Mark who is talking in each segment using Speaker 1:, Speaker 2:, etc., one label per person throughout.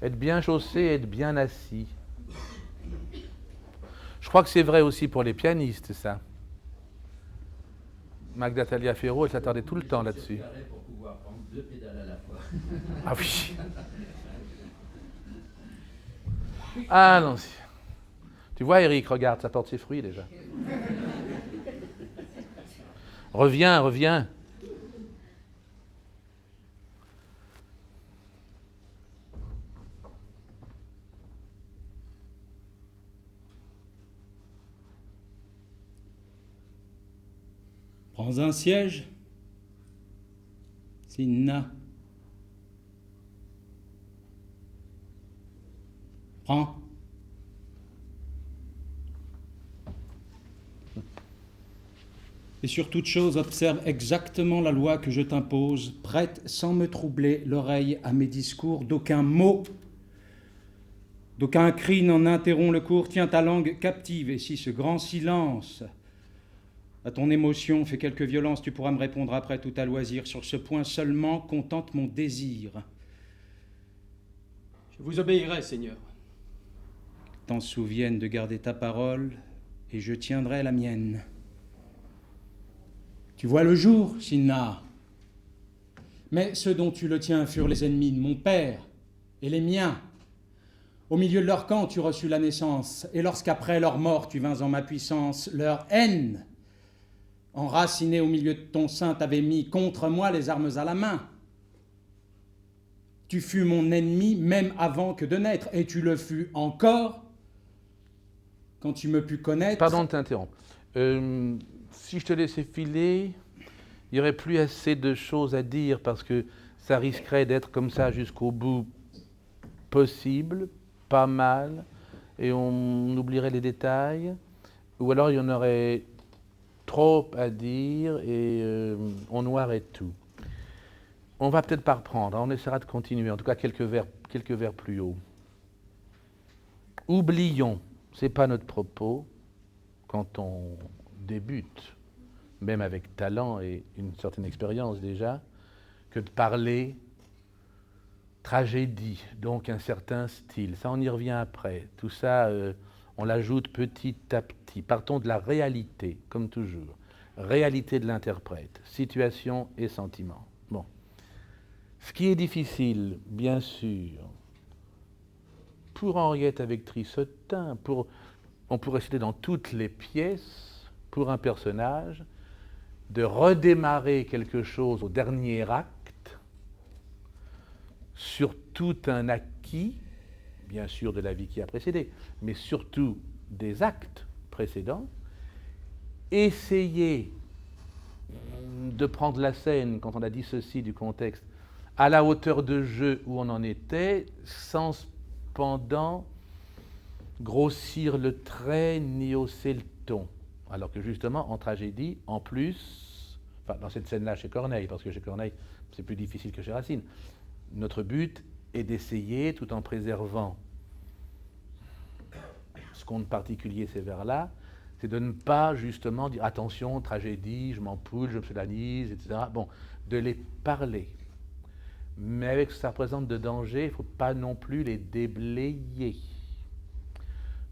Speaker 1: Être bien chaussé, être bien assis. Je crois que c'est vrai aussi pour les pianistes, ça. Magda Taliaferro, elle s'attardait tout le temps là-dessus.
Speaker 2: Pour pouvoir prendre 2 pédales à la fois.
Speaker 1: Ah oui. Allons-y. Tu vois, Eric, regarde, ça porte ses fruits déjà. Reviens, reviens.
Speaker 3: Prends un siège. Sinna. Prends. Et sur toute chose, observe exactement la loi que je t'impose. Prête sans me troubler l'oreille à mes discours. D'aucun mot, d'aucun cri n'en interrompt le cours. Tiens ta langue captive. Et si ce grand silence à ton émotion fait quelque violence, tu pourras me répondre après tout à loisir. Sur ce point seulement, contente mon désir.
Speaker 4: Je vous obéirai, Seigneur.
Speaker 3: T'en souviennes de garder ta parole, et je tiendrai la mienne. Tu vois le jour, Sinna. Mais ceux dont tu le tiens furent les ennemis de mon père et les miens. Au milieu de leur camp, tu reçus la naissance, et lorsqu'après leur mort, tu vins en ma puissance, leur haine, enracinée au milieu de ton sein, t'avait mis contre moi les armes à la main. Tu fus mon ennemi même avant que de naître, et tu le fus encore quand tu me pus connaître.
Speaker 1: Pardon de t'interrompre. Si je te laissais filer, il n'y aurait plus assez de choses à dire parce que ça risquerait d'être comme ça jusqu'au bout possible, pas mal, et on oublierait les détails, ou alors il y en aurait trop à dire et on noirait tout. On va peut-être pas reprendre, on essaiera de continuer, en tout cas quelques vers plus haut. Oublions, c'est pas notre propos quand on débute, même avec talent et une certaine expérience déjà, que de parler tragédie, donc un certain style. Ça, on y revient après. Tout ça, on l'ajoute petit à petit. Partons de la réalité, comme toujours. Réalité de l'interprète, situation et sentiment. Bon. Ce qui est difficile, bien sûr, pour Henriette avec Trissotin, on pourrait citer dans toutes les pièces, pour un personnage, de redémarrer quelque chose au dernier acte, sur tout un acquis, bien sûr de la vie qui a précédé, mais surtout des actes précédents, essayer de prendre la scène, quand on a dit ceci du contexte, à la hauteur de jeu où on en était, sans cependant grossir le trait ni hausser le ton. Alors que justement, en tragédie, en plus, enfin dans cette scène-là chez Corneille, parce que chez Corneille, c'est plus difficile que chez Racine, notre but est d'essayer, tout en préservant ce qu'on de particulier ces vers-là, c'est de ne pas justement dire attention, tragédie, je m'ampoule, je me solanise, etc. Bon, de les parler. Mais avec ce que ça représente de danger, il ne faut pas non plus les déblayer.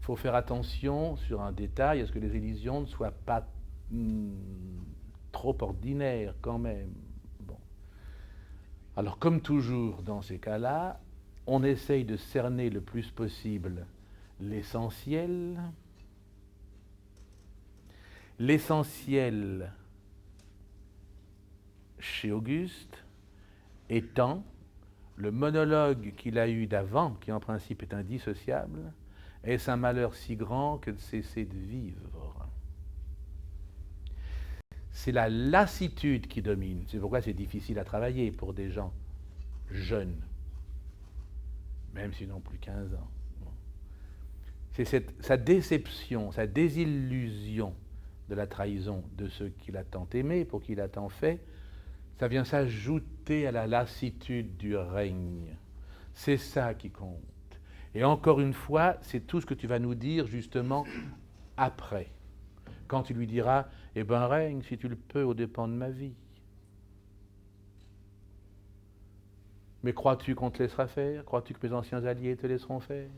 Speaker 1: Il faut faire attention sur un détail, à ce que les élisions ne soient pas trop ordinaires quand même. Bon. Alors comme toujours dans ces cas-là, on essaye de cerner le plus possible l'essentiel. L'essentiel chez Auguste étant le monologue qu'il a eu d'avant, qui en principe est indissociable, est-ce un malheur si grand que de cesser de vivre? C'est la lassitude qui domine. C'est pourquoi c'est difficile à travailler pour des gens jeunes, même s'ils n'ont plus 15 ans. C'est sa déception, sa désillusion de la trahison de ceux qu'il a tant aimés, pour qui il a tant fait, ça vient s'ajouter à la lassitude du règne. C'est ça qui compte. Et encore une fois, c'est tout ce que tu vas nous dire justement après, quand tu lui diras « Eh ben règne, si tu le peux, aux dépens de ma vie ». Mais crois-tu qu'on te laissera faire? Crois-tu que mes anciens alliés te laisseront faire?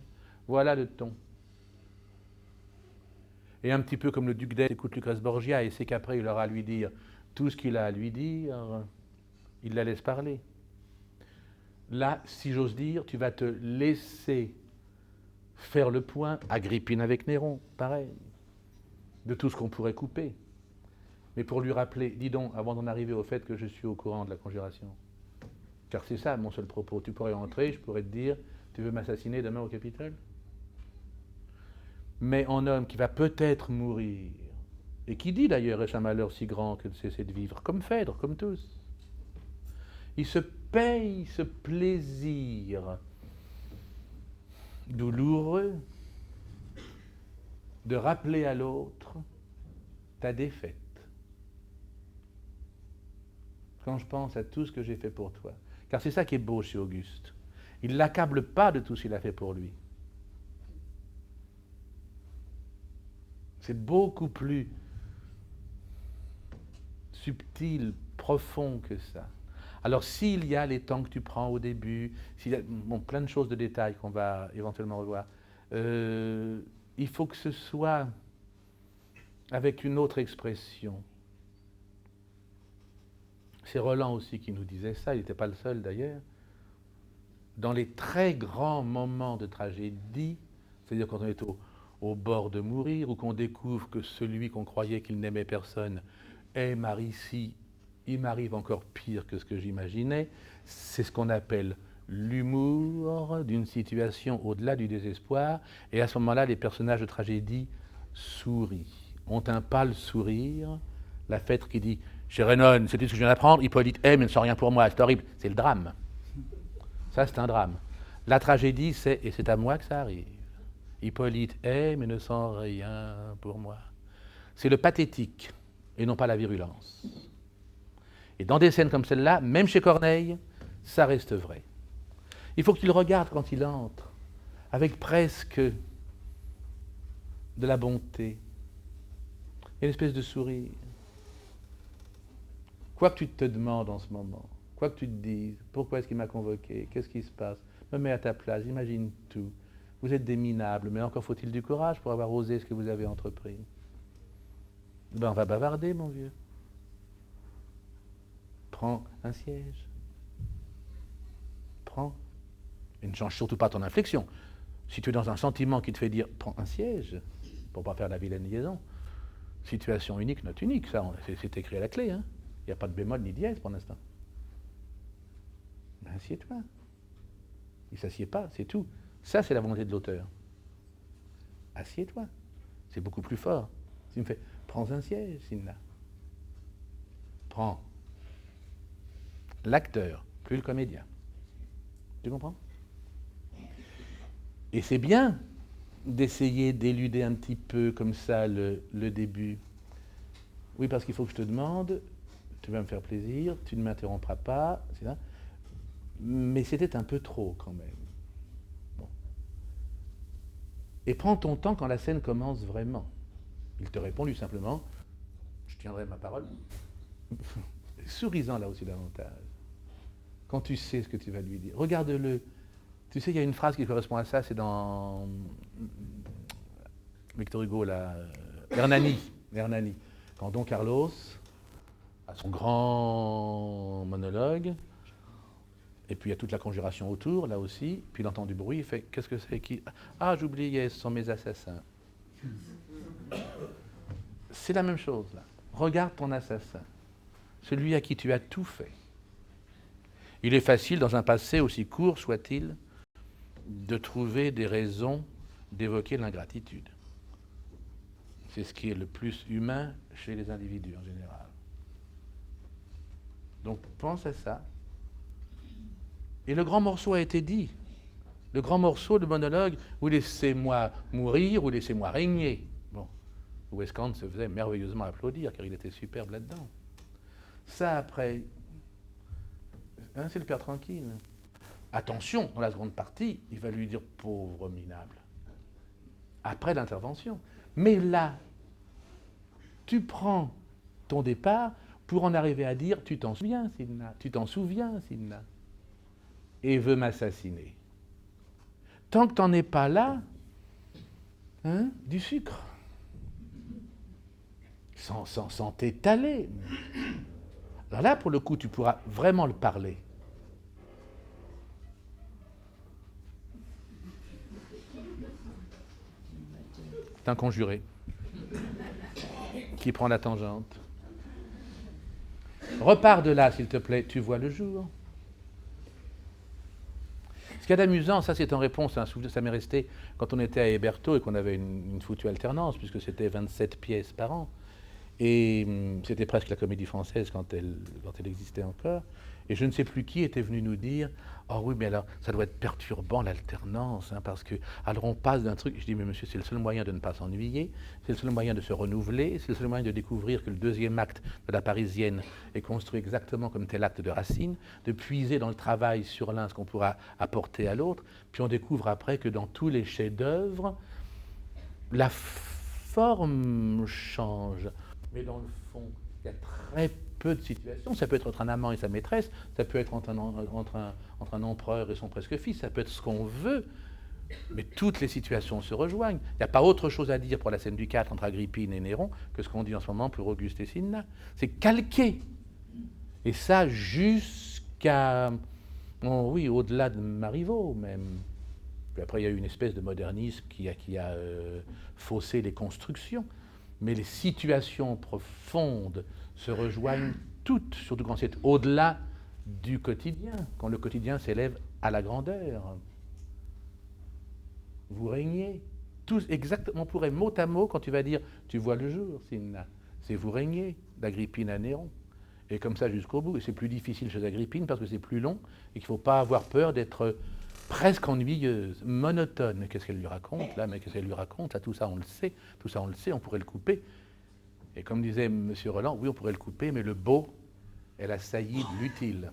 Speaker 1: Voilà le ton. Et un petit peu comme le duc d'Este écoute Lucrèce Borgia et sait qu'après il aura à lui dire tout ce qu'il a à lui dire, il la laisse parler. Là, si j'ose dire, tu vas te laisser faire le point, Agrippine avec Néron, pareil, de tout ce qu'on pourrait couper. Mais pour lui rappeler, dis donc, avant d'en arriver au fait que je suis au courant de la conjuration, car c'est ça mon seul propos, tu pourrais entrer, je pourrais te dire, tu veux m'assassiner demain au Capitole? Mais en homme qui va peut-être mourir, et qui dit d'ailleurs, est-ce un malheur si grand que de cesser de vivre, comme Phèdre, comme tous, il se paye ce plaisir douloureux de rappeler à l'autre ta défaite. Quand je pense à tout ce que j'ai fait pour toi, car c'est ça qui est beau chez Auguste, il ne l'accable pas de tout ce qu'il a fait pour lui. C'est beaucoup plus subtil, profond que ça. Alors s'il y a les temps que tu prends au début, s'il y a plein de choses de détails qu'on va éventuellement revoir, il faut que ce soit avec une autre expression. C'est Roland aussi qui nous disait ça, il n'était pas le seul d'ailleurs. Dans les très grands moments de tragédie, c'est-à-dire quand on est au bord de mourir, ou qu'on découvre que celui qu'on croyait qu'il n'aimait personne aime Aricie, il m'arrive encore pire que ce que j'imaginais, c'est ce qu'on appelle l'humour d'une situation au-delà du désespoir, et à ce moment-là, les personnages de tragédie sourient, ont un pâle sourire, la Phèdre qui dit « Chez Rhénone, c'est tout ce que je viens d'apprendre, Hippolyte aime, il ne sent rien pour moi, c'est horrible », c'est le drame. Ça, c'est un drame. La tragédie, c'est « et c'est à moi que ça arrive ». Hippolyte aime et ne sent rien pour moi. C'est le pathétique, et non pas la virulence. Et dans des scènes comme celle-là, même chez Corneille, ça reste vrai. Il faut qu'il regarde quand il entre, avec presque de la bonté, et une espèce de sourire. Quoi que tu te demandes en ce moment, quoi que tu te dises, pourquoi est-ce qu'il m'a convoqué, qu'est-ce qui se passe, me mets à ta place, imagine tout. Vous êtes des minables, mais encore faut-il du courage pour avoir osé ce que vous avez entrepris. Ben, on va bavarder, mon vieux. Prends un siège. Prends. Et ne change surtout pas ton inflexion. Si tu es dans un sentiment qui te fait dire « prends un siège », pour ne pas faire la vilaine liaison, situation unique, note unique, ça, c'est écrit à la clé. Hein. Il n'y a pas de bémol ni dièse pour l'instant. Ben, assieds-toi. Il ne s'assied pas, c'est tout. Ça, c'est la volonté de l'auteur. Assieds-toi. C'est beaucoup plus fort. Tu me fais « prends un siège, Sinna ». Prends. L'acteur, plus le comédien. Tu comprends? Et c'est bien d'essayer d'éluder un petit peu comme ça le début. Oui, parce qu'il faut que je te demande, tu vas me faire plaisir, tu ne m'interrompras pas, c'est ça. Mais c'était un peu trop quand même. Bon. Et prends ton temps quand la scène commence vraiment. Il te répond lui simplement, je tiendrai ma parole, sourisant là aussi davantage. Quand tu sais ce que tu vas lui dire, regarde-le. Tu sais, il y a une phrase qui correspond à ça, c'est dans Victor Hugo, là, Hernani. Quand Don Carlos a son grand monologue, et puis il y a toute la conjuration autour, là aussi, puis il entend du bruit, il fait « Qu'est-ce que c'est qui... Ah, j'oubliais, ce sont mes assassins. » C'est la même chose, là. Regarde ton assassin, celui à qui tu as tout fait. Il est facile, dans un passé aussi court soit-il, de trouver des raisons d'évoquer l'ingratitude. C'est ce qui est le plus humain chez les individus en général. Donc pense à ça. Et le grand morceau a été dit. Le grand morceau de monologue où laissez-moi mourir ou laissez-moi régner. Bon, où Escante se faisait merveilleusement applaudir car il était superbe là-dedans. Ça après, hein, c'est le père tranquille. Attention, dans la seconde partie, il va lui dire « pauvre minable » après l'intervention. Mais là, tu prends ton départ pour en arriver à dire « tu t'en souviens, Sinna, tu t'en souviens, Sinna ». et veut m'assassiner. Tant que tu n'en es pas là, hein, du sucre. Sans t'étaler. Alors là, pour le coup, tu pourras vraiment le parler. C'est un conjuré qui prend la tangente. Repars de là, s'il te plaît, tu vois le jour. Ce qu'il y a d'amusant, ça c'est en réponse à un souvenir, ça m'est resté quand on était à Hébertot et qu'on avait une foutue alternance, puisque c'était 27 pièces par an. Et c'était presque la Comédie Française quand elle existait encore. Et je ne sais plus qui était venu nous dire « Oh oui, mais alors, ça doit être perturbant l'alternance, hein, parce que alors on passe d'un truc... » Je dis « Mais monsieur, c'est le seul moyen de ne pas s'ennuyer, c'est le seul moyen de se renouveler, c'est le seul moyen de découvrir que le deuxième acte de la Parisienne est construit exactement comme tel acte de Racine, de puiser dans le travail sur l'un ce qu'on pourra apporter à l'autre, puis on découvre après que dans tous les chefs-d'œuvre, la forme change. Mais dans le fond, il y a très peu de situations. Ça peut être entre un amant et sa maîtresse, ça peut être entre un empereur et son presque-fils, ça peut être ce qu'on veut, mais toutes les situations se rejoignent. Il n'y a pas autre chose à dire pour la scène du 4 entre Agrippine et Néron que ce qu'on dit en ce moment pour Auguste et Cinna. C'est calqué. Et ça jusqu'à, oh oui, au-delà de Marivaux même. Puis après, il y a eu une espèce de modernisme qui a faussé les constructions. Mais les situations profondes se rejoignent toutes, surtout quand c'est au-delà du quotidien, quand le quotidien s'élève à la grandeur. Vous régnez. Tous exactement, on pourrait mot à mot, quand tu vas dire « tu vois le jour », c'est « vous régnez » d'Agrippine à Néron. Et comme ça jusqu'au bout. Et c'est plus difficile chez Agrippine parce que c'est plus long et qu'il ne faut pas avoir peur d'être presque ennuyeuse, monotone. Qu'est-ce qu'elle lui raconte là? Mais qu'est-ce qu'elle lui raconte? Tout ça on le sait, tout ça on le sait, on pourrait le couper. Et comme disait M. Roland, oui on pourrait le couper, mais le beau est la saillie de l'utile.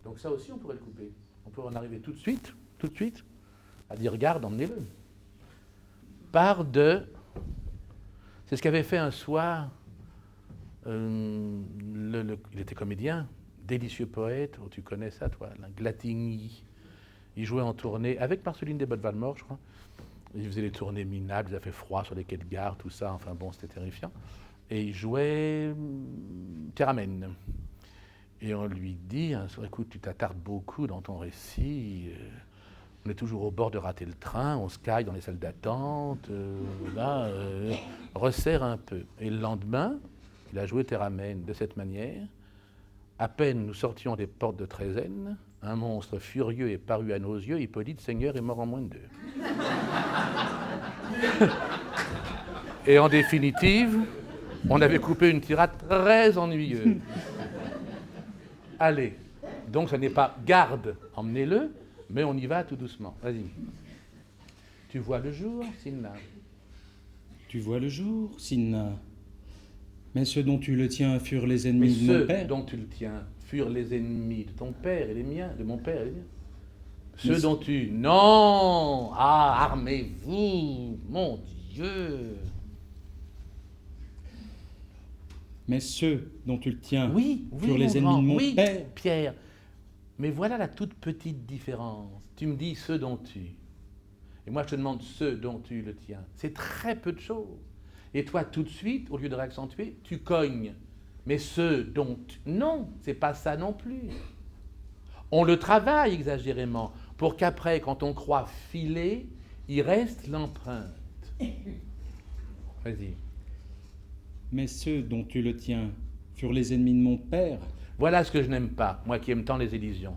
Speaker 1: Donc ça aussi on pourrait le couper. On pourrait en arriver tout de suite, à dire regarde, emmenez-le. Part de... C'est ce qu'avait fait un soir, il était comédien, délicieux poète, oh, tu connais ça toi, Glatigny. Il jouait en tournée avec Marceline Desbottes-Valmore, je crois. Il faisait les tournées minables, il a fait froid sur les quais de gare, tout ça, enfin bon, c'était terrifiant. Et il jouait Théramène. Et on lui dit, un soir, écoute, tu t'attardes beaucoup dans ton récit, on est toujours au bord de rater le train, on se caille dans les salles d'attente, resserre un peu. Et le lendemain, il a joué Théramène de cette manière. À peine nous sortions des portes de Trézène, un monstre furieux est paru à nos yeux, Hippolyte, Seigneur, est mort en moins de 2. Et en définitive, on avait coupé une tirade très ennuyeuse. Allez, donc ce n'est pas garde, emmenez-le, mais on y va tout doucement. Vas-y. Tu vois le jour, Cinna?
Speaker 3: Tu vois le jour, Cinna? Mais ceux dont tu le tiens furent les ennemis de mon père.
Speaker 1: Ceux dont tu le tiens furent les ennemis de ton père et les miens, de mon père et les miens. Ceux dont tu... Non! Ah, armez-vous! Mon Dieu!
Speaker 3: Mais ceux dont tu le tiens
Speaker 1: oui,
Speaker 3: furent les ennemis de mon père.
Speaker 1: Pierre. Mais voilà la toute petite différence. Tu me dis ceux dont tu... Et moi, je te demande ceux dont tu le tiens. C'est très peu de choses. Et toi, tout de suite, au lieu de réaccentuer, tu cognes. Mais ceux dont... Non, c'est pas ça non plus. On le travaille exagérément pour qu'après, quand on croit filer, il reste l'empreinte. Vas-y.
Speaker 3: Mais ceux dont tu le tiens furent les ennemis de mon père.
Speaker 1: Voilà ce que je n'aime pas, moi qui aime tant les Élysions.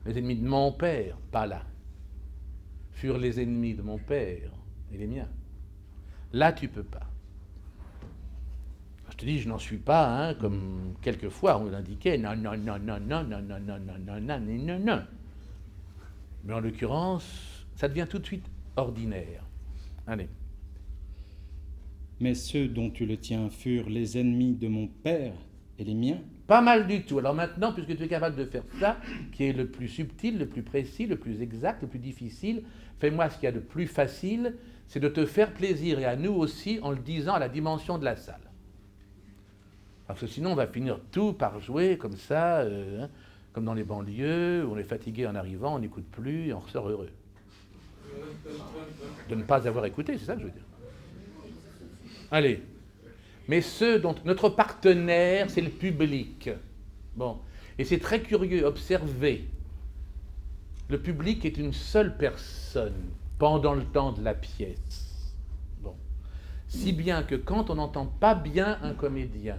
Speaker 1: Les ennemis de mon père, pas là. Furent les ennemis de mon père et les miens. Là, tu peux pas. Je te dis, je n'en suis pas, hein, comme quelquefois on l'indiquait, non. Mais en l'occurrence, ça devient tout de suite ordinaire. Allez.
Speaker 3: Mais ceux dont tu le tiens furent les ennemis de mon père et les miens.
Speaker 1: Pas mal du tout. Alors maintenant, puisque tu es capable de faire ça, qui est le plus subtil, le plus précis, le plus exact, le plus difficile, fais-moi ce qu'il y a de plus facile, c'est de te faire plaisir, et à nous aussi, en le disant à la dimension de la salle. Parce que sinon, on va finir tout par jouer comme ça, Comme dans les banlieues, où on est fatigué en arrivant, on n'écoute plus et on ressort heureux. De ne pas avoir écouté, c'est ça que je veux dire. Allez. Mais ceux dont notre partenaire, c'est le public. Bon. Et c'est très curieux, observez. Le public est une seule personne pendant le temps de la pièce. Bon. Si bien que quand on n'entend pas bien un comédien,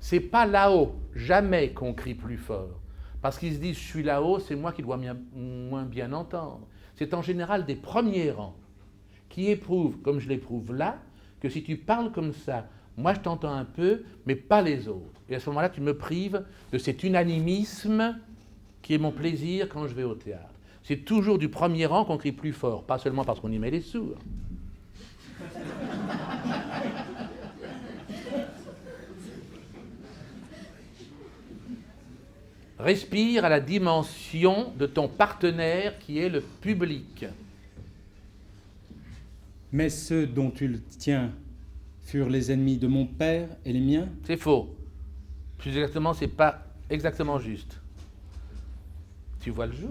Speaker 1: c'est pas là-haut, jamais qu'on crie plus fort. Parce qu'ils se disent, je suis là-haut, c'est moi qui dois moins bien entendre. C'est en général des premiers rangs qui éprouvent, comme je l'éprouve là, que si tu parles comme ça, moi je t'entends un peu, mais pas les autres. Et à ce moment-là, tu me prives de cet unanimisme qui est mon plaisir quand je vais au théâtre. C'est toujours du premier rang qu'on crie plus fort, pas seulement parce qu'on y met les sourds. Respire à la dimension de ton partenaire qui est le public.
Speaker 3: Mais ceux dont tu le tiens furent les ennemis de mon père et les miens?
Speaker 1: C'est faux. Plus exactement, c'est pas exactement juste. Tu vois le jour.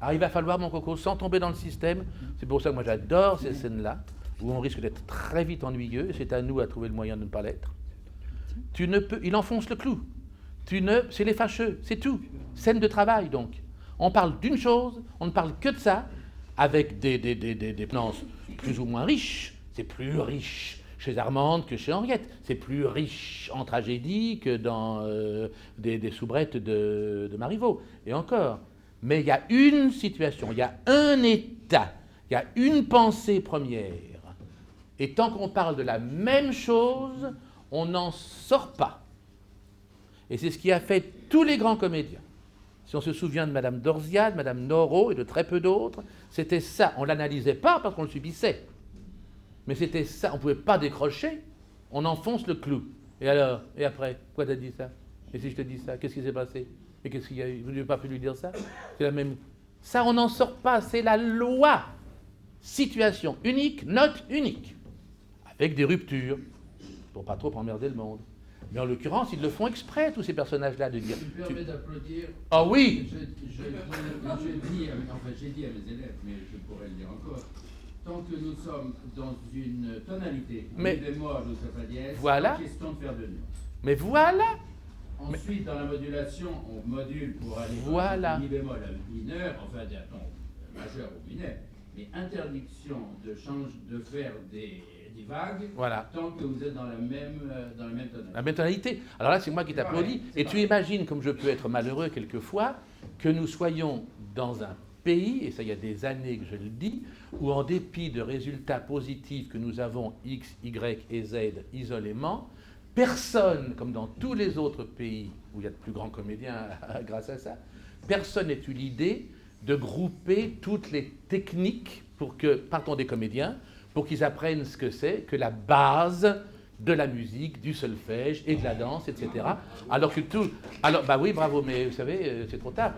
Speaker 1: Alors il va falloir, mon coco, sans tomber dans le système, c'est pour ça que moi j'adore ces scènes-là, où on risque d'être très vite ennuyeux, et c'est à nous à trouver le moyen de ne pas l'être. Tu ne peux, il enfonce le clou. C'est les fâcheux, c'est tout. Scène de travail, donc. On parle d'une chose, on ne parle que de ça, avec des planches plus ou moins riches. C'est plus riche chez Armande que chez Henriette. C'est plus riche en tragédie que dans des soubrettes de Marivaux. Et encore. Mais il y a une situation, il y a un état, il y a une pensée première. Et tant qu'on parle de la même chose, on n'en sort pas. Et c'est ce qui a fait tous les grands comédiens. Si on se souvient de Madame Dorziade, Madame Noro et de très peu d'autres, c'était ça. On ne l'analysait pas parce qu'on le subissait. Mais c'était ça. On ne pouvait pas décrocher. On enfonce le clou. Et alors? Et après? Pourquoi tu as dit ça? Et si je te dis ça, qu'est-ce qui s'est passé? Et qu'est-ce qu'il y a eu? Vous n'avez pas pu lui dire ça? C'est la même. Ça, on n'en sort pas. C'est la loi. Situation unique, note unique. Avec des ruptures. Pour pas trop emmerder le monde. Mais en l'occurrence, ils le font exprès, tous ces personnages-là, de dire...
Speaker 2: Tu me permets d'applaudir?
Speaker 1: Ah oui!
Speaker 2: J'ai dit à mes élèves, mais je pourrais le dire encore, tant que nous sommes dans une tonalité, mi bémol ou sol fa dièse,
Speaker 1: voilà.
Speaker 2: Pas question de faire de nuance.
Speaker 1: Mais voilà!
Speaker 2: Ensuite, dans la modulation, on module pour aller
Speaker 1: voilà.
Speaker 2: mi bémol à mineur, enfin d'un ton majeur ou mineur, mais interdiction de faire des vagues,
Speaker 1: voilà.
Speaker 2: Tant que vous êtes dans la même tonalité.
Speaker 1: La même tonalité. Alors là, c'est moi qui t'applaudis. Et tu imagines, comme je peux être malheureux quelquefois, que nous soyons dans un pays, et ça il y a des années que je le dis, où en dépit de résultats positifs que nous avons X, Y et Z isolément, personne, comme dans tous les autres pays où il y a de plus grands comédiens grâce à ça, personne n'a eu l'idée de grouper toutes les techniques pour que, partons des comédiens, pour qu'ils apprennent ce que c'est que la base de la musique, du solfège et de la danse, etc. Alors que tout... Alors, bah oui, bravo, mais vous savez, c'est trop tard.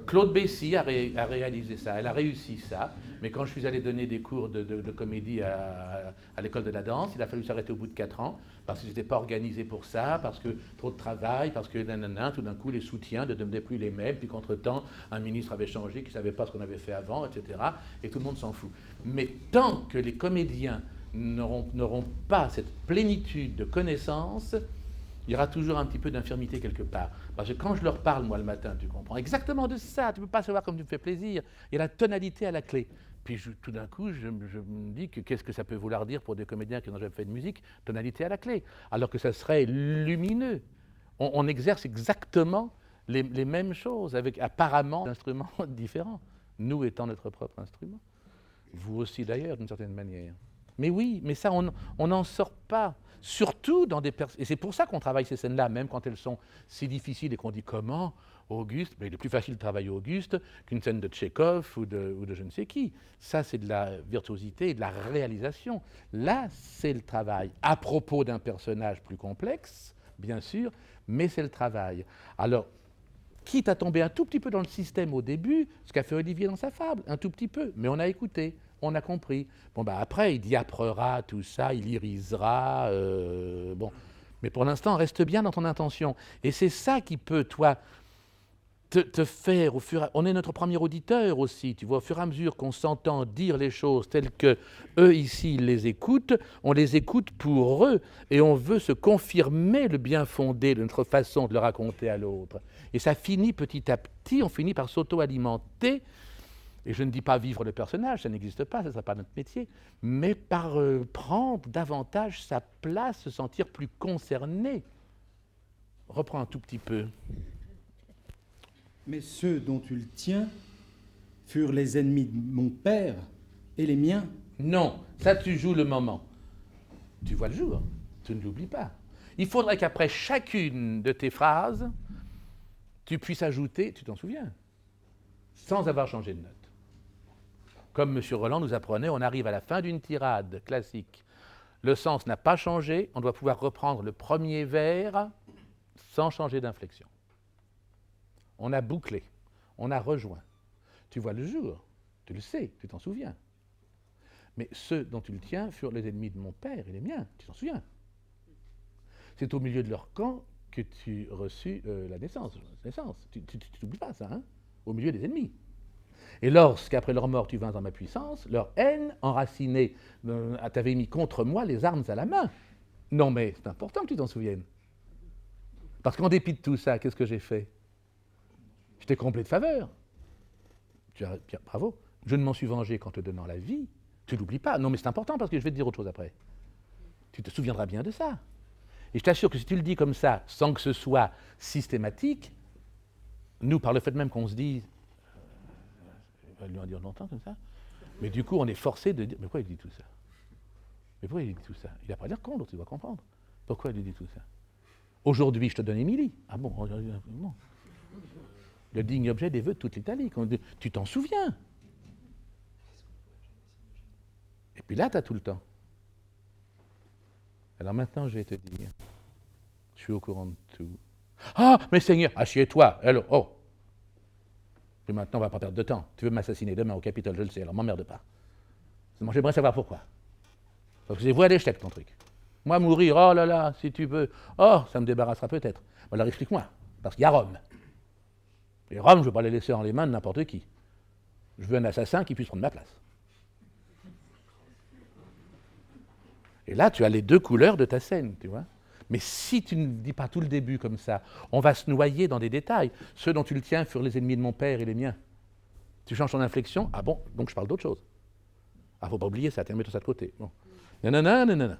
Speaker 1: Claude Bessy a réalisé ça, elle a réussi ça, mais quand je suis allé donner des cours de comédie à l'école de la danse, il a fallu s'arrêter au bout de 4 ans, parce que je n'étais pas organisé pour ça, parce que trop de travail, parce que nanana, tout d'un coup les soutiens ne devenaient plus les mêmes, puis qu'entre-temps, un ministre avait changé, qui ne savait pas ce qu'on avait fait avant, etc. Et tout le monde s'en fout. Mais tant que les comédiens n'auront pas cette plénitude de connaissances, il y aura toujours un petit peu d'infirmité quelque part. Parce que quand je leur parle, moi, le matin, tu comprends exactement de ça, tu ne peux pas savoir comme tu me fais plaisir. Il y a la tonalité à la clé. Puis tout d'un coup, je me dis que qu'est-ce que ça peut vouloir dire pour des comédiens qui n'ont jamais fait de musique, tonalité à la clé, alors que ça serait lumineux. On exerce exactement les mêmes choses, avec apparemment des instruments différents. Nous étant notre propre instrument. Vous aussi d'ailleurs, d'une certaine manière. Mais oui, mais ça, on n'en sort pas. Surtout dans des personnes... Et c'est pour ça qu'on travaille ces scènes-là, même quand elles sont si difficiles et qu'on dit comment, Auguste, mais il est plus facile de travailler Auguste qu'une scène de Tchekhov ou de je ne sais qui. Ça, c'est de la virtuosité et de la réalisation. Là, c'est le travail. À propos d'un personnage plus complexe, bien sûr, mais c'est le travail. Alors, quitte à tomber un tout petit peu dans le système au début, ce qu'a fait Olivier dans sa fable, un tout petit peu, mais on a écouté. On a compris. Bon, bah après, il diaprera tout ça, il irisera. Bon, Mais pour l'instant, reste bien dans ton intention. Et c'est ça qui peut, toi, te faire, on est notre premier auditeur aussi, tu vois, au fur et à mesure qu'on s'entend dire les choses telles que eux ici les écoutent, on les écoute pour eux, et on veut se confirmer le bien fondé de notre façon de le raconter à l'autre. Et ça finit petit à petit, on finit par s'auto-alimenter, et je ne dis pas vivre le personnage, ça n'existe pas, ça ne sera pas notre métier, mais par prendre davantage sa place, se sentir plus concerné. Reprends un tout petit peu.
Speaker 3: Mais ceux dont tu le tiens furent les ennemis de mon père et les miens.
Speaker 1: Non, ça tu joues le moment. Tu vois le jour, tu ne l'oublies pas. Il faudrait qu'après chacune de tes phrases, tu puisses ajouter, tu t'en souviens, sans avoir changé de note. Comme M. Roland nous apprenait, on arrive à la fin d'une tirade classique. Le sens n'a pas changé, on doit pouvoir reprendre le premier vers sans changer d'inflexion. On a bouclé, on a rejoint. Tu vois le jour, tu le sais, tu t'en souviens. Mais ceux dont tu le tiens furent les ennemis de mon père et les miens, tu t'en souviens. C'est au milieu de leur camp que tu reçus la naissance. Tu n'oublies pas ça, hein? Au milieu des ennemis. Et lorsqu'après leur mort tu vins dans ma puissance, leur haine enracinée t'avait mis contre moi les armes à la main. Non mais c'est important que tu t'en souviennes. Parce qu'en dépit de tout ça, qu'est-ce que j'ai fait? Je t'ai comblé de faveur. Bravo. Je ne m'en suis vengé qu'en te donnant la vie. Tu l'oublies pas. Non, mais c'est important parce que je vais te dire autre chose après. Tu te souviendras bien de ça. Et je t'assure que si tu le dis comme ça, sans que ce soit systématique, nous, par le fait même qu'on se dise, on va lui en dire longtemps comme ça, mais du coup, on est forcé de dire, mais pourquoi il dit tout ça? Mais pourquoi il dit tout ça? Il n'a pas l'air con, donc tu dois comprendre. Pourquoi il dit tout ça? Aujourd'hui, je te donne Émilie. Ah bon, bon. Le digne objet des vœux de toute l'Italie. Tu t'en souviens. Et puis là, tu as tout le temps. Alors maintenant, je vais te dire, je suis au courant de tout. Ah, mais Seigneur, assieds-toi. Alors, oh. Puis maintenant, on ne va pas perdre de temps. Tu veux m'assassiner demain au Capitole, je le sais, alors m'emmerde pas. Moi, j'aimerais savoir pourquoi. Parce que c'est voie d'échec, ton truc. Moi, mourir, oh là là, si tu veux. Oh, ça me débarrassera peut-être. Alors explique-moi, parce qu'il y a Rome. Et Rome, je ne veux pas les laisser dans les mains de n'importe qui. Je veux un assassin qui puisse prendre ma place. Et là, tu as les deux couleurs de ta scène, tu vois. Mais si tu ne dis pas tout le début comme ça, on va se noyer dans des détails. Ceux dont tu le tiens furent les ennemis de mon père et les miens. Tu changes ton inflexion, ah bon, donc je parle d'autre chose. Ah, faut pas oublier ça, tiens, mets tout ça de côté. Bon. Non.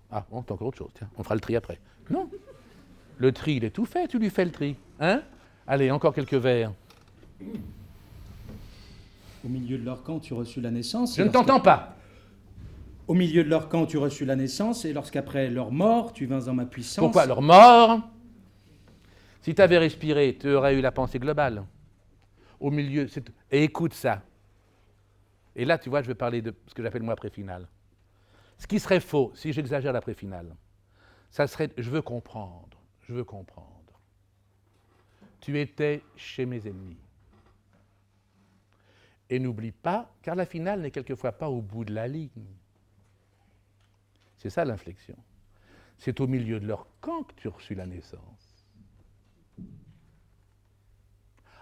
Speaker 1: Ah, bon, t'as encore autre chose, tiens, on fera le tri après. Non. Le tri, il est tout fait, tu lui fais le tri. Hein? Allez, encore quelques vers.
Speaker 3: Au milieu de leur camp, tu reçus la naissance.
Speaker 1: Je ne t'entends pas.
Speaker 3: Au milieu de leur camp, tu reçus la naissance, et lorsqu'après leur mort, tu vins dans ma puissance.
Speaker 1: Pourquoi leur mort? Si tu avais respiré, tu aurais eu la pensée globale. Au milieu, et écoute ça. Et là, tu vois, je vais parler de ce que j'appelle moi pré-finale. Ce qui serait faux, si j'exagère la pré-finale, ça serait, je veux comprendre. Tu étais chez mes ennemis. Et n'oublie pas, car la finale n'est quelquefois pas au bout de la ligne. C'est ça l'inflexion. C'est au milieu de leur camp que tu as reçu la naissance.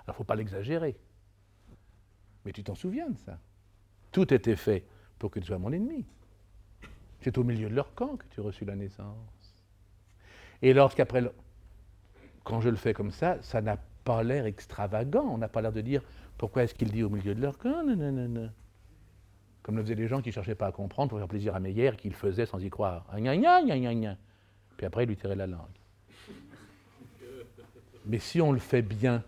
Speaker 1: Alors, il ne faut pas l'exagérer. Mais tu t'en souviens de ça. Tout était fait pour que tu sois mon ennemi. C'est au milieu de leur camp que tu as reçu la naissance. Et lorsqu'après, quand je le fais comme ça, ça n'a pas l'air extravagant. On n'a pas l'air de dire, pourquoi est-ce qu'il dit au milieu de leur camp? Non. Comme le faisaient les gens qui ne cherchaient pas à comprendre pour faire plaisir à Meyer, qu'ils faisaient sans y croire. Gna. Puis après, il lui tirait la langue. Mais si on le fait bien,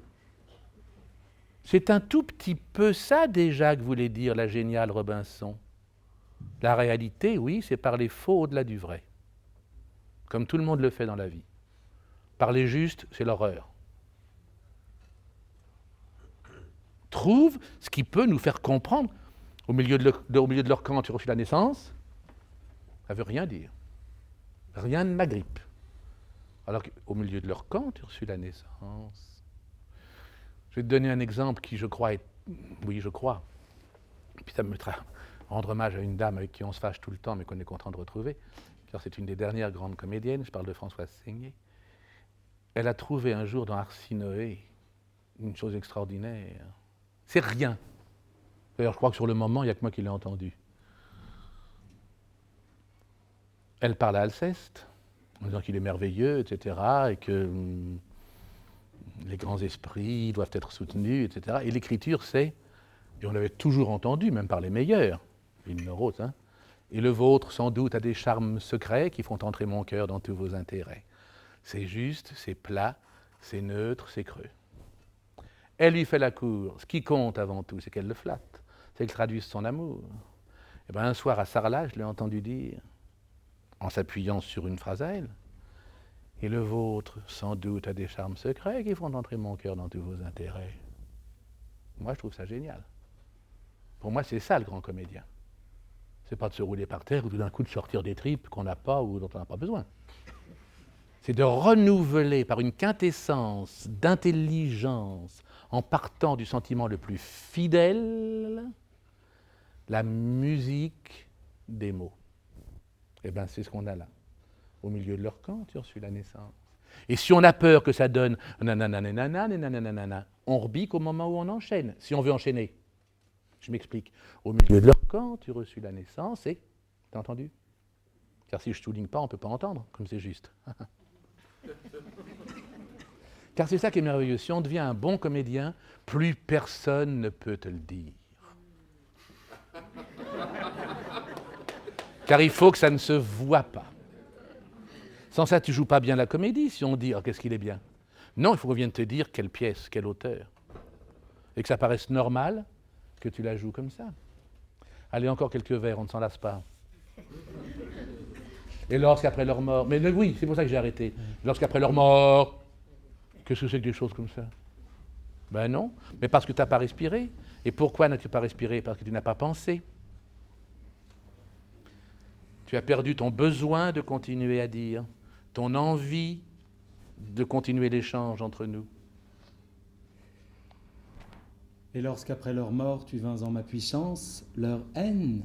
Speaker 1: c'est un tout petit peu ça déjà que voulait dire la géniale Robinson. La réalité, oui, c'est parler faux au-delà du vrai. Comme tout le monde le fait dans la vie. Parler juste, c'est l'horreur. Trouve ce qui peut nous faire comprendre. Au milieu de leur camp, tu as reçu la naissance, ça ne veut rien dire. Rien ne m'agrippe. Alors qu'au milieu de leur camp, tu as reçu la naissance. Je vais te donner un exemple qui, je crois, est... Oui, je crois. Et puis ça me mettra rendre hommage à une dame avec qui on se fâche tout le temps, mais qu'on est content de retrouver, car c'est une des dernières grandes comédiennes, je parle de Françoise Seigné, elle a trouvé un jour dans Arsinoé une chose extraordinaire. C'est rien. D'ailleurs, je crois que sur le moment, il n'y a que moi qui l'ai entendu. Elle parle à Alceste, en disant qu'il est merveilleux, etc., et que les grands esprits doivent être soutenus, etc. Et l'écriture, c'est, et on l'avait toujours entendu, même par les meilleurs, Lynn Rose, hein, et le vôtre, sans doute, a des charmes secrets qui font entrer mon cœur dans tous vos intérêts. C'est juste, c'est plat, c'est neutre, c'est creux. Elle lui fait la cour. Ce qui compte avant tout, c'est qu'elle le flatte, c'est qu'elle traduise son amour. Et bien, un soir à Sarlat, je l'ai entendu dire, en s'appuyant sur une phrase à elle, et le vôtre, sans doute, a des charmes secrets qui font entrer mon cœur dans tous vos intérêts. Moi, je trouve ça génial. Pour moi, c'est ça le grand comédien. C'est pas de se rouler par terre ou tout d'un coup de sortir des tripes qu'on n'a pas ou dont on n'a pas besoin. C'est de renouveler par une quintessence d'intelligence, en partant du sentiment le plus fidèle, la musique des mots. Eh bien, c'est ce qu'on a là. Au milieu de leur camp, tu as reçu la naissance. Et si on a peur que ça donne nanana, on rebique au moment où on enchaîne, si on veut enchaîner. Je m'explique. Au milieu de leur camp, tu as reçu la naissance et... T'as entendu? Car si je ne souligne pas, on ne peut pas entendre, comme c'est juste. Car c'est ça qui est merveilleux. Si on devient un bon comédien, plus personne ne peut te le dire. Car il faut que ça ne se voit pas. Sans ça, tu ne joues pas bien la comédie, si on dit « qu'est-ce qu'il est bien ?» Non, il faut qu'on vienne te dire quelle pièce, quel auteur. Et que ça paraisse normal que tu la joues comme ça. Allez, encore quelques vers, on ne s'en lasse pas. Et lorsqu'après leur mort... Mais oui, c'est pour ça que j'ai arrêté. Lorsqu'après leur mort... Qu'est-ce que c'est que des choses comme ça? Ben non, mais parce que tu n'as pas respiré. Et pourquoi n'as-tu pas respiré? Parce que tu n'as pas pensé. Tu as perdu ton besoin de continuer à dire, ton envie de continuer l'échange entre nous.
Speaker 3: Et lorsqu'après leur mort, tu vins en ma puissance, leur haine,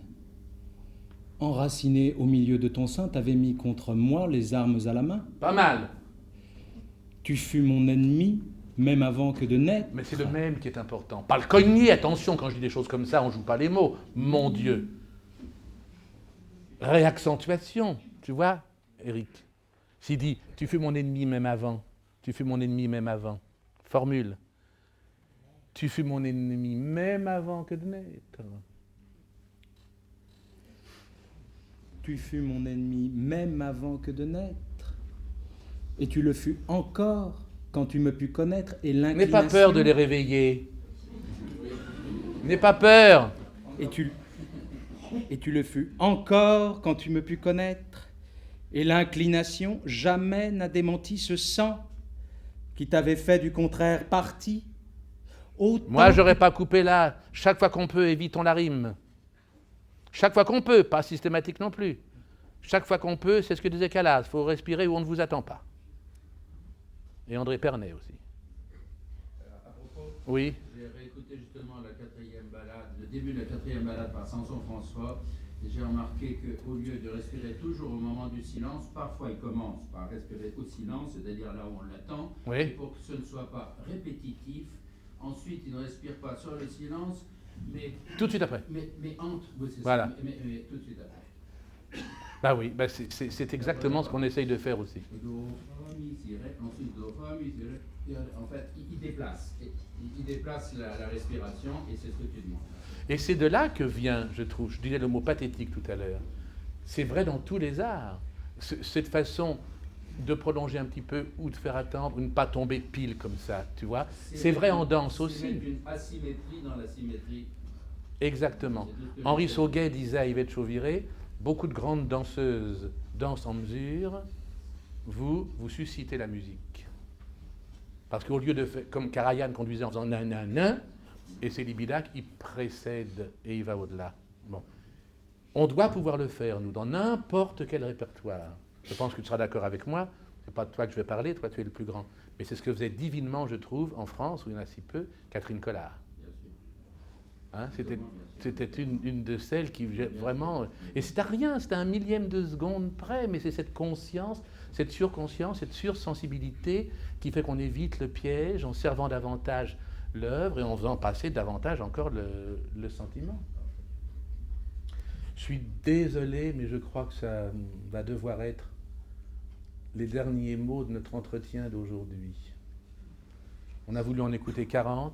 Speaker 3: enracinée au milieu de ton sein, t'avais mis contre moi les armes à la main.
Speaker 1: Pas mal.
Speaker 3: Tu fus mon ennemi, même avant que de naître.
Speaker 1: Mais c'est le même qui est important. Pas le cogner, attention, quand je dis des choses comme ça, on ne joue pas les mots. Mon Dieu. Réaccentuation, tu vois, Eric. S'il dit, tu fus mon ennemi même avant, tu fus mon ennemi même avant. Formule. Tu fus mon ennemi même avant que de naître.
Speaker 3: Tu fus mon ennemi même avant que de naître. Et tu le fus encore quand tu me pus connaître et l'inclination...
Speaker 1: N'aie pas peur de les réveiller. N'aie pas peur.
Speaker 3: Et tu le fus encore quand tu me pus connaître et l'inclination jamais n'a démenti ce sang qui t'avait fait du contraire partie.
Speaker 1: Moi, j'aurais pas coupé là. Chaque fois qu'on peut, évitons la rime. Chaque fois qu'on peut, pas systématique non plus. Chaque fois qu'on peut, c'est ce que disait Calas, il faut respirer où on ne vous attend pas. Et André Pernet aussi.
Speaker 2: À propos,
Speaker 1: oui.
Speaker 2: J'ai réécouté justement la 4e balade, le début de la 4e balade par Samson-François, et j'ai remarqué qu'au lieu de respirer toujours au moment du silence, parfois il commence par respirer au silence, c'est-à-dire là où on l'attend,
Speaker 1: Oui.
Speaker 2: et pour que ce ne soit pas répétitif. Ensuite, il ne respire pas sur le silence, mais...
Speaker 1: Tout de suite après.
Speaker 2: Mais entre, oui, c'est
Speaker 1: voilà.
Speaker 2: ça, mais tout de suite après.
Speaker 1: Bah oui, bah c'est exactement ce qu'on essaye de faire aussi.
Speaker 2: Do, fa, mi, si, ré, ensuite do, fa, mi, si, ré. En fait, il déplace. Il déplace la respiration et c'est ce que tu demandes.
Speaker 1: Et c'est de là que vient, je trouve, je disais le mot pathétique tout à l'heure, c'est vrai dans tous les arts, cette façon de prolonger un petit peu ou de faire attendre, ou ne pas tomber pile comme ça, tu vois. C'est vrai en danse aussi.
Speaker 2: C'est une asymétrie dans la symétrie.
Speaker 1: Exactement. Henri Sauguet disait à Yvette Chauviré, beaucoup de grandes danseuses dansent en mesure, vous suscitez la musique. Parce qu'au lieu de faire, comme Karajan conduisait en faisant nan, et c'est Libidac, il précède et il va au-delà. Bon. On doit pouvoir le faire, nous, dans n'importe quel répertoire. Je pense que tu seras d'accord avec moi, c'est pas de toi que je vais parler, toi tu es le plus grand. Mais c'est ce que faisait divinement, je trouve, en France, où il y en a si peu, Catherine Collard. Hein, c'était une de celles qui vraiment... Et c'était rien, c'était un millième de seconde près, mais c'est cette conscience, cette surconscience, cette sursensibilité qui fait qu'on évite le piège en servant davantage l'œuvre et en faisant passer davantage encore le sentiment. Je suis désolé, mais je crois que ça va devoir être les derniers mots de notre entretien d'aujourd'hui. On a voulu en écouter 40.